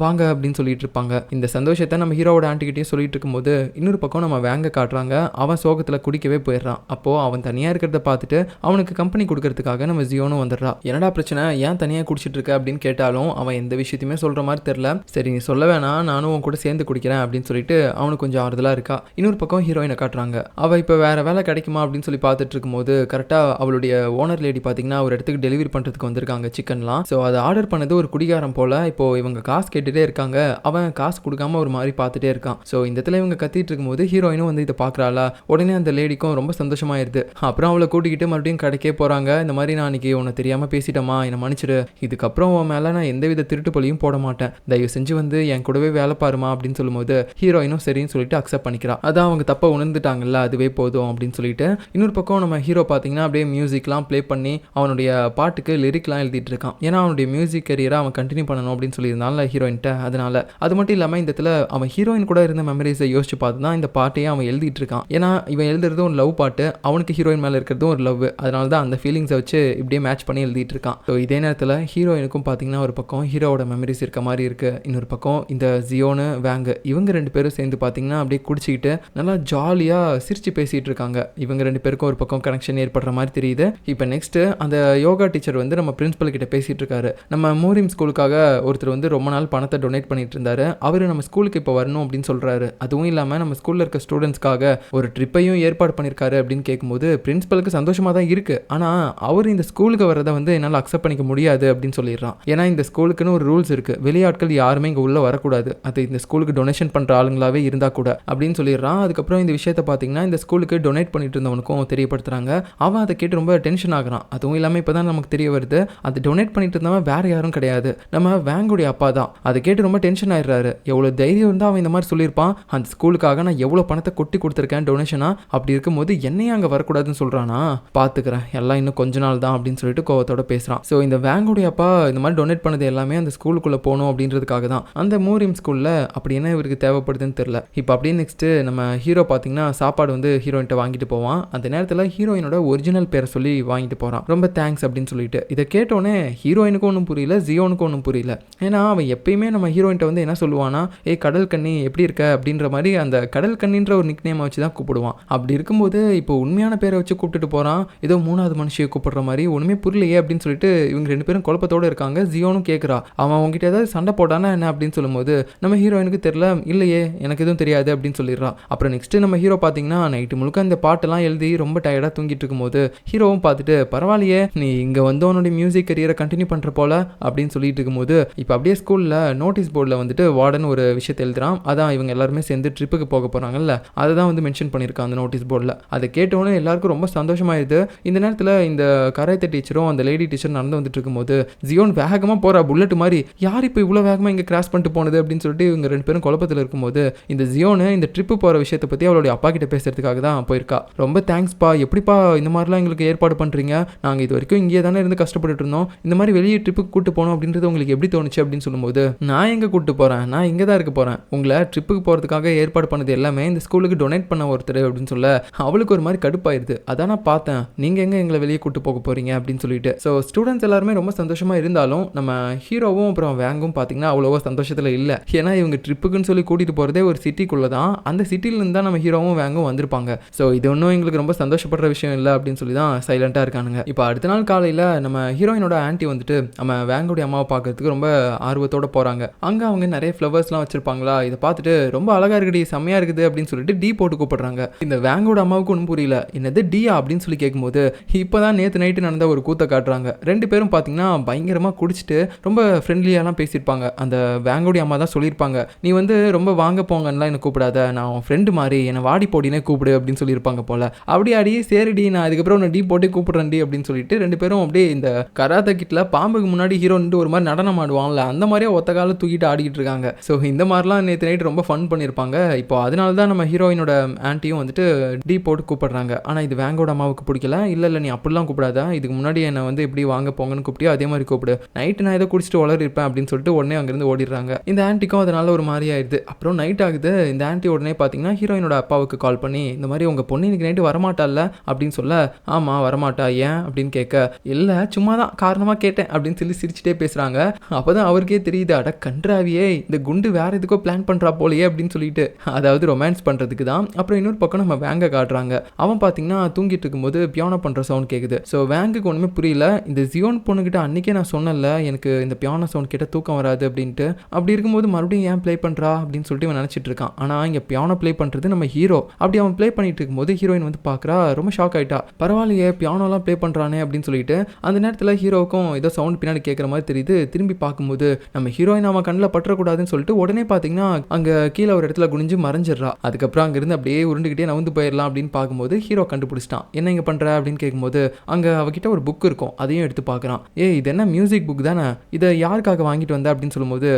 வாங்க அப்படின்னு சொல்லிட்டு இருப்பாங்க. இந்த சந்தோஷத்தை நம்ம ஹீரோவோட ஆண்டிகிட்டையும் சொல்லிட்டு இருக்கும்போது இன்னொரு பக்கம் நம்ம வேங்க காட்டுறாங்க. அவன் சோகத்தில் குடிக்கவே போயிடுறான். அப்போது அவன் தனியாக இருக்கிறத பார்த்துட்டு அவனுக்கு கம்பெனி கொடுக்கறதுக்காக நம்ம ஜியோனும் வந்துடுறா. என்னடா பிரச்சனை, ஏன் தனியாக குடிச்சிட்டு இருக்க அப்படின்னு கேட்டாலும் அவன் எந்த விஷயத்தையுமே சொல்கிற மாதிரி தெரியல. சரி நீ சொல்ல வேணாம், நானும் உன் கூட சேர்ந்து குடிக்கிறேன் அப்படின்னு சொல்லிட்டு அவனுக்கு கொஞ்சம் ஆறுதலாக இருக்கா. இன்னொரு பக்கம் ஹீரோயினை காட்டுறாங்க. அவள் இப்போ வேற வேலை கிடைக்குமா அப்படின்னு சொல்லி பார்த்துட்டு இருக்கும்போது கரெக்டாக அவளுடைய ஓனர் லேடி பார்த்தீங்கன்னா ஒரு இடத்துக்கு டெலிவரி பண்ணுறதுக்கு வந்திருக்காங்க சிக்கன்லாம். ஸோ அதை ஆர்டர் பண்ணது ஒரு குடிகாரம் போல். இப்போ இவங்க காசு கேட்டுகிட்டே இருக்காங்க. அவன் காசு கொடுக்காம ஒரு மாதிரி பார்த்துட்டே இருக்கான். ஸோ இந்த இடத்துல இவங்க கத்திட்டு இருக்கும்போது ஹீரோயினும் வந்து இதை பார்க்குறாளா. உடனே அந்த லேடிக்கும் ரொம்ப சந்தோஷமாயிருது. அப்புறம் அவளை கூட்டிக்கிட்டு மறுபடியும் கடைக்கே போகிறாங்க. இந்த மாதிரி நான் அன்றைக்கி உன்னை தெரியாமல் பேசிட்டேம்மா, என்னை மன்னிச்சிடு. இதுக்கப்புறம் உன் மேலே நான் எந்தவித திருட்டு பழியும் போட மாட்டேன். தயவு செஞ்சு வந்து என் கூடவே வேலை பாருமா அப்படின்னு சொல்லும்போது ஹீரோயினும் சரின்னு சொல்லிட்டு அக்செப்ட் பண்ணிக்கிறா. அதான் அவங்க தப்பை உணர்ந்துட்டாங்கல்ல, அதுவே போதும் அப்படின்னு சொல்லிட்டு. இன்னொரு பக்கம் நம்ம ஹீரோ பார்த்தீங்கன்னா அப்படியே மியூசிக்லாம் ப்ளே பண்ணி அவனுடைய பாட்டுக்கு லிரிக்லாம் எழுதிட்டு இருக்கான். ஏன்னா அவனுடைய மியூசிக் கரியரை அவன் கண்டினியூ பண்ணணும் அப்படின்னு சொல்லியிருந்தால ஹீரோயின்ட்ட. அதனால அது மட்டும் இல்லாமல் இந்த இடத்துல அவன் ஹீரோயின் கூட இருந்த மெமரிஸை யோசிச்சு பார்த்து தான் இந்த பாட்டையே அவன் எழுதிட்டு இருக்கான். ஏன்னா இவன் எழுதுறதும் ஒரு லவ் பாட்டு, அவனுக்கு ஹீரோயின் மேலே இருக்கிறதும் ஒரு லவ். அதனால தான் அந்த ஃபீலிங்ஸை வச்சு இப்படியே மேட்ச் பண்ணி எழுதிட்டு இருக்கான். ஸோ இதே நேரத்தில் ஹீரோயினுக்கும் பார்த்தீங்கன்னா ஒரு பக்கம் ஹீரோவோட மெமரிஸ் இருக்க மாதிரி இருக்கு. இன்னொரு பக்கம் இந்த ஜியோனு வேங்கு இவங்க ரெண்டு பேரும் சேர்ந்து பார்த்தீங்கன்னா அப்படியே குடிச்சிக்கிட்டு நல்லா ஜாலியாக சிரிச்சு பேசிட்டு இருக்காங்க. இவங்க ரெண்டு பேருக்கும் ஒரு பக்கம் கனெக்ஷன் ஏற்படுற மாதிரி தெரியுது. இப்போ நெக்ஸ்ட் அந்த யோகா டீச்சர் வந்து நம்ம பிரின்சிபல் கிட்ட பேசிட்டு இருக்காரு. நம்ம மோரிம் ஸ்கூலுக்காக ஒருத்தர் வந்து ரொம்ப நாள் பணத்தை டொனேட் பண்ணிட்டு இருந்தாரு. அவரு நம்ம ஸ்கூலுக்கு இப்போ வரணும் அப்படின்னு சொல்றாரு. அதுவும் இல்லாமல் நம்ம ஸ்கூல்ல இருக்க ஸ்டூடெண்ட்ஸ்க்காக ஒரு ட்ரிப்பையும் ஏற்பாடு பண்ணியிருக்காரு அப்படின்னு கேட்கும்போது பிரின்சிபலுக்கு சந்தோஷமா தான் இருக்கு. ஆனால் அவர் இந்த ஸ்கூலுக்கு வரதை வந்து என்னால் அக்செப்ட் பண்ணிக்க முடியாது அப்படின்னு சொல்லிடுறான். ஏன்னா இந்த ஸ்கூலுக்குன்னு ஒரு ரூல்ஸ் இருக்கு. வெளியாட்கள் யாருமே இங்கே உள்ள வரக்கூடாது. அது இந்த ஸ்கூலுக்கு டொனேஷன் பண்ற ஆளுங்களாவே இருந்தா கூட அப்படின்னு சொல்லிடுறான். அதுக்கப்புறம் இந்த விஷயத்தை பார்த்தீங்கன்னா இந்த ஸ்கூலுக்கு டொனேட் பண்ணிட்டு இருந்தவனுக்கும் தெரியப்படுத்துறாங்க. அவன் அதை கேட்டு ரொம்ப டென்ஷன் ஆகுறான். அதுவும் இல்லாமல் இப்போதான் நமக்கு தெரிய வருது அது டொனேட் பண்ணிட்டு இருந்தவன் வேற யாரும் கிடையாது, நம்ம வேங்குடைய அப்பா தான். அதை கேட்டு ரொம்ப டென்ஷன் ஆயிடுறாரு. எவ்வளோ தைரியம் இருந்தால் அவன் இந்த மாதிரி சொல்லியிருப்பான். அந்த ஸ்கூலுக்காக நான் எவ்வளோ பணத்தை கொட்டி கொடுத்துருக்கேன் டொனேஷனா, அப்படி இருக்கும்போது என்னையே அங்கே வரக்கூடாதுன்னு சொல்கிறானா, பார்த்துக்கிறேன் எல்லாம் இன்னும் கொஞ்ச நாள் தான் அப்படின்னு சொல்லிட்டு கோவத்தோட பேசுகிறான். ஸோ இந்த வேங்குடைய அப்பா இந்த மாதிரி டொனேட் பண்ணது எல்லாமே அந்த ஸ்கூலுக்குள்ளே போகணும் அப்படின்றதுக்காக தான். அந்த மோரியம் ஸ்கூலில் அப்படி என்ன இவருக்கு தேவைப்படுதுன்னு தெரியல. இப்போ அப்படியே நெக்ஸ்ட்டு நம்ம ஹீரோ பார்த்தீங்கன்னா சாப்பாடு வந்து ஹீரோயின்ட்ட வாங்கிட்டு போவான். அந்த நேரத்தில் ஹீரோயினோட ஒரிஜினல் பேரை சொல்லி வாங்கிட்டு போகிறான். ரொம்ப தேங்க்ஸ் அப்படின்னு சொல்லிட்டு. இதை கேட்டோன்னே ஹீரோயினுக்கும் ஒன்றும் புரியல, ஜியோனுக்கும் ஒன்றும் புரியல. ஏன்னா அவன் எப்பயுமே நம்ம ஹீரோயின்ட்ட வந்து என்ன சொல்லுவானா, ஏய் கடல் கண்ணி எப்படி இருக்க அப்படின்ற மாதிரி அந்த கடல் கண்ணின்ற ஒரு நிக் நேமை வச்சு தான் கூப்பிடுவான். அப்படி இருக்கும்போது இப்போ உண்மையான பேரை வச்சு கூப்பிட்டுட்டு போகிறான். ஏதோ மூணாவது மனுஷியை கூப்பிடுற மாதிரி ஒன்றுமே புரியலையே அப்படின்னு சொல்லிட்டு இவங்க ரெண்டு பேரும் குழப்பத்தோடு இருக்காங்க. ஜியோனும் கேட்குறா, அவன் உங்ககிட்ட ஏதாவது சண்டை போட்டானா என்ன அப்படின்னு சொல்லும்போது நம்ம ஹீரோயினுக்கு தெரியல, இல்லையே எனக்கு எதுவும் தெரியாது அப்படின்னு சொல்லிடுறா. அப்புறம் நெக்ஸ்ட் நம்ம ஹீரோ பார்த்தீங்கன்னா நைட்டு முழுக்க அந்த பாட்டெல்லாம் எழுதி ரொம்ப டயர்டாக தூங்கிட்டு இருக்கும்போது ஹீரோவும் பார்த்துட்டு பரவாயில்லையே நீ இங்கே வந்து உன்னுடைய மியூசிக் கரியரை கண்டினியூ பண்ணுற போல அப்படின்னு சொல்லிட்டு இருக்கும்போது இப்போ அப்படியே ஸ்கூலில் நோட்டீஸ் போர்டில் வந்துட்டு வார்டன் ஒரு விஷயத்தை எழுதுறான். அதான் இவங்க எல்லாருமே சேர்ந்து ட்ரிப்புக்கு போக போகிறாங்கல்ல, அதை தான் வந்து மென்ஷன் பண்ணியிருக்கான் அந்த நோட்டீஸ் போர்டில். அதை கேட்டோன்னே எல்லாருக்கும் ரொம்ப சந்தோஷமாயிருது. இந்த நேரத்தில் இந்த கராத்தே டீச்சரும் அந்த லேடி டீச்சர் நடந்து வந்துட்டு இருக்கும்போது ஜியோன் வேகமாக போகிறா புல்லட் மாதிரி. யார் இப்போ இவ்வளோ வேகமாக இங்கே கிராஸ் பண்ணிட்டு போனது அப்படின்னு சொல்லிட்டு இவங்க ரெண்டு பேரும் குழப்பத்தில் இருக்கும்போது இந்த ஜியோனு இந்த ட்ரிப்பு போகிற விஷயத்தை பற்றி அவளுடைய அப்பா கிட்ட பேசுறதுக்காக தான் போயிருக்கா. ரொம்ப தேங்க்ஸ்ப்பா, எப்படிப்பா இந்த மாதிரிலாம் எங்களுக்கு ஏற்பாடு பண்ணுறீங்க, நாங்கள் இது வரைக்கும் இங்கே தானே இருந்து கஷ்டப்பட்டு இருந்தோம், இந்த மாதிரி வெளியே ட்ரிப்புக்கு கூட்டு போகணும் அப்படின்றது உங்களுக்கு எப்படி தோணுச்சு அப்படின்னு சொல்லும்போது நான் எங்கே கூட்டு போகிறேன், நான் இங்கே தான் இருக்க போகிறேன், உங்களை ட்ரிப்புக்கு போகிறதுக்காக ஏற்பாடு பண்ணது எல்லாமே இந்த ஸ்கூலுக்கு டொனேட் பண்ண ஒருத்தர் அப்படின்னு சொல்ல அவளுக்கு ஒரு மாதிரி கடுப்பாயிருது. அதான் நான் பார்த்தேன் நீங்கள் எங்கே எங்களை வெளியே கூட்டு போக போகிறீங்க அப்படின்னு சொல்லிட்டு. ஸோ ஸ்டூடெண்ட்ஸ் எல்லாருமே ரொம்ப சந்தோஷமாக இருந்தாலும் நம்ம ஹீரோவும் அப்புறம் வேங்கும் பார்த்தீங்கன்னா அவ்வளோவா சந்தோஷத்தில் இல்லை. ஏன்னா இவங்க ட்ரிப்புக்குன்னு சொல்லி கூட்டிகிட்டு போகிறதே ஒரு சிட்டிக்குள்ளே தான். அந்த சிட்டிலேருந்து தான் நம்ம ஹீரோவும் வேங்கும் வந்திருப்பாங்க. ஸோ இது ஒன்றும் எங்களுக்கு ரொம்ப சந்தோஷப்படுற விஷயம் இல்லை அப்படின்னு சொல்லி தான் சைலண்ட்டாக இருக்கானுங்க. இப்போ அடுத்த நாள் காலையில் நம்ம ஹீரோயினோட ஆன்ட்டி வந்துட்டு நம்ம வேங்குடைய அம்மாவை பார்க்கறதுக்கு ரொம்ப ஆர்வத்தோடு போகிறாங்க. அங்கே அவங்க நிறைய ஃப்ளவர்ஸ்லாம் வச்சுருப்பாங்களா, இதை பார்த்துட்டு ரொம்ப அழகாக இருக்குடி, செம்மையாக இருக்குது அப்படின்னு சொல்லிட்டு டீ போட்டு கூப்பிடுறாங்க. இந்த வேங்கோட அம்மாவுக்கு ஒன்றும் புரியல, என்னது டீயா அப்படின்னு சொல்லி கேட்கும்போது இப்போ தான் நேற்று நைட்டு நடந்த ஒரு கூத்தை காட்டுறாங்க. ரெண்டு பேரும் பார்த்தீங்கன்னா பயங்கரமாக குடிச்சிட்டு ரொம்ப ஃப்ரெண்ட்லியாலாம் பேசியிருப்பாங்க. அந்த வேங்கோடைய அம்மா தான் சொல்லியிருப்பாங்க, நீ வந்து ரொம்ப வாங்க போங்கலாம் என்னை கூப்பிடாத, நான் உன் ஃப்ரெண்டு மாதிரி என்னை வாடி போடினே கூப்பிடு அப்படின்னு சொல்லியிருப்பாங்க போல. அப்படியே அடி சரிடி, நான் அதுக்கப்புறம் உன்னை டீ போட்டு கூப்பிட்றேன்டி அப்படின்னு சொல்லிட்டு ரெண்டு பேரும் அப்படியே இந்த கராத்தே கிட்ல பாம்புக்கு முன்னாடி ஹீரோ நின்று ஒரு மாதிரி நடனம் ஆடுவாங்கல்ல, அந்த மாதிரியே ஒத்த கால தூக்கிட்டு ஆடிக்கிட்டு இருக்காங்க. ஸோ இந்த மாதிரிலாம் நேற்று நைட்டு ரொம்ப ஃபன் பண்ணியிருப்பாங்க. இப்போ அதனால தான் நம்ம ஹீரோயினோட ஆன்ட்டியும் வந்துட்டு டீ போட்டு கூப்பிடுறாங்க. ஆனால் இது வேங்கோட அம்மாவுக்கு பிடிக்கல. இல்லை நீ அப்படிலாம் கூப்பிடாத, இதுக்கு முன்னாடி என்னை வந்து எப்படி வாங்க போங்கன்னு கூப்பிட்டியோ அதே மாதிரி கூப்பிடு, நைட்டு நான் ஏதோ குடிச்சிட்டு வளர்ப்பேன் அப்படின்னு சொல்லிட்டு உடனே அங்கேருந்து ஓடிடுறாங்க. இந்த ஆன்ட்டிக்கும் அதனால ஒரு மாதிரி ஆயிடுது. அப்புறம் நைட் ஆகுது. இந்த ஆன்ட்டி உடனே பார்த்தீங்கன்னா ஹீரோயினோட அப்பாவுக்கு கால் பண்ணி இந்த மாதிரி உங்கள் பொண்ணு இன்னைக்கு நைட்டு வரமாட்டால அப்படின்னு சொல்ல, ஆமாம் வரமாட்டா, ஏன் அப்படின்னு கேட்க, இல்லை சும்மா தான் காரணமாக கேட்டேன் அப்படின்னு சொல்லி சிரிச்சுட்டே பேசுகிறாங்க. அப்போ தான் அவருக்கே தெரியுது, அட கன்றாவியே இந்த குண்டு வேற எதுக்கோ பிளான் பண்ணுறா போலையே அப்படின்னு சொல்லிட்டு, அதாவது ரொமான்ஸ் பண்ணுறதுக்கு தான். அப்புறம் இன்னொரு பக்கம் நம்ம வேங்க காட்டுறாங்க. அவன் பார்த்தீங்கன்னா தூங்கிட்டு இருக்கும்போது பியானோ பண்ணுற சவுண்ட் கேட்குது. ஸோ வேங்குக்கு ஒன்றுமே புரியல. இந்த ஜியோன் பொண்ணுக்கிட்ட அன்றைக்கே நான் சொன்னல எனக்கு இந்த பியானோ சவுண்ட் கேட்டால் தூக்கம் வராது, முடியாது அப்படின்ட்டு. அப்படி இருக்கும்போது மறுபடியும் ஏன் ப்ளே பண்ணுறா அப்படின்னு சொல்லிட்டு இவன் நினச்சிட்டு இருக்கான். ஆனால் இங்கே பியானோ ப்ளே பண்ணுறது நம்ம ஹீரோ. அப்படி அவன் ப்ளே பண்ணிட்டு இருக்கும்போது ஹீரோயின் வந்து பார்க்குறா. ரொம்ப ஷாக் ஆகிட்டா. பரவாயில்லையே பியானோலாம் ப்ளே பண்ணுறானே அப்படின்னு சொல்லிட்டு. அந்த நேரத்தில் ஹீரோவுக்கும் ஏதோ சவுண்ட் பின்னாடி கேட்குற மாதிரி தெரியுது. திரும்பி பார்க்கும்போது நம்ம ஹீரோயின் அவன் கண்ணில் பற்றக்கூடாதுன்னு சொல்லிட்டு உடனே பார்த்தீங்கன்னா அங்கே கீழே ஒரு இடத்துல குனிஞ்சு மறைஞ்சிடறா. அதுக்கப்புறம் அங்கேருந்து அப்படியே உருண்டுகிட்டே நவுந்து போயிடலாம் அப்படின்னு பார்க்கும்போது ஹீரோ கண்டுபிடிச்சிட்டான். என்ன இங்கே பண்ணுற அப்படின்னு கேட்கும்போது அங்கே அவகிட்ட ஒரு புக் இருக்கும். அதையும் எடுத்து பார்க்குறான். இது என்ன மியூசிக் புக் தானே, இதை யாருக்காக வாங்கிட்டு வந்த அப்படின்னு சொல்லும்போது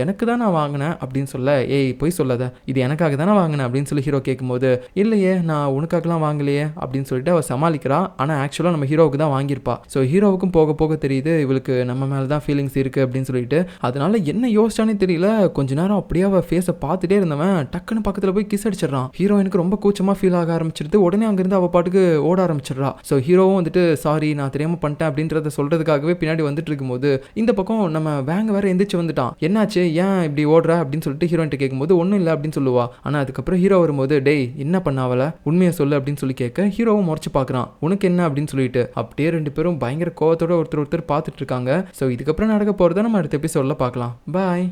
எனக்கு தான் நான் வாங்கினேன் அப்படின்னு சொல்ல, போய் சொல்லாத, இது எனக்காக தானே வாங்கினேன் அப்படின்னு சொல்லி ஹீரோ கேட்கும்போது, இல்லையே நான் உனக்காகலாம் வாங்கலையே அப்படின்னு சொல்லிட்டு அவள் சமாளிக்கிறா. ஆனால் ஆக்சுவலாக நம்ம ஹீரோவுக்கு தான் வாங்கியிருப்பா. ஸோ ஹீரோவுக்கும் போக போக தெரியுது இவளுக்கு நம்ம மேலே தான் ஃபீலிங்ஸ் இருக்குது அப்படின்னு சொல்லிட்டு. அதனால என்ன யோசிச்சானே தெரியல. கொஞ்ச நேரம் அப்படியே அவள் ஃபேஸை பார்த்துட்டே இருந்தவன் டக்குன்னு பக்கத்தில் போய் கிஸ் அடிச்சிடறான். ஹீரோயினுக்கு ரொம்ப கூச்சமாக ஃபீல் ஆக ஆரம்பிச்சிருது. உடனே அங்கேருந்து அவள் பாட்டுக்கு ஓட ஆரம்பிச்சிடுறா. ஸோ ஹீரோவும் வந்துட்டு சாரி நான் தெரியாமல் பண்ணிட்டேன் அப்படின்றத சொல்கிறதுக்காகவே பின்னாடி வந்துட்டு இருக்கும்போது இந்த பக்கம் நம்ம வேங்க வேற எந்திரிச்சு வந்துட்டான். என்னாச்சு ஏன் இப்படி ஓடுற அப்படின்னு சொல்லிட்டு ஹீரோயின்ட்ட கேட்கும்போது ஒன்றும் இல்லை அப்படின்னு சொல்லுவா. ஆனால் அதுக்கப்புறம் ஹீரோ வரும்போது டேய் என்ன பண்ணாவல உண்மையை சொல்லு அப்படின்னு சொல்லி கேட்க ஹீரோவும் முறைச்சு பார்க்குறான். உனக்கு என்ன அப்படின்னு சொல்லிட்டு அப்படியே ரெண்டு பேரும் பயங்கர கோவத்தோட ஒருத்தர் பார்த்துட்டு இருக்காங்க. ஸோ இதுக்கப்புறம் நடக்க போகிறத நம்ம அடுத்த எபிசோடில் பார்க்கலாம். பாய்.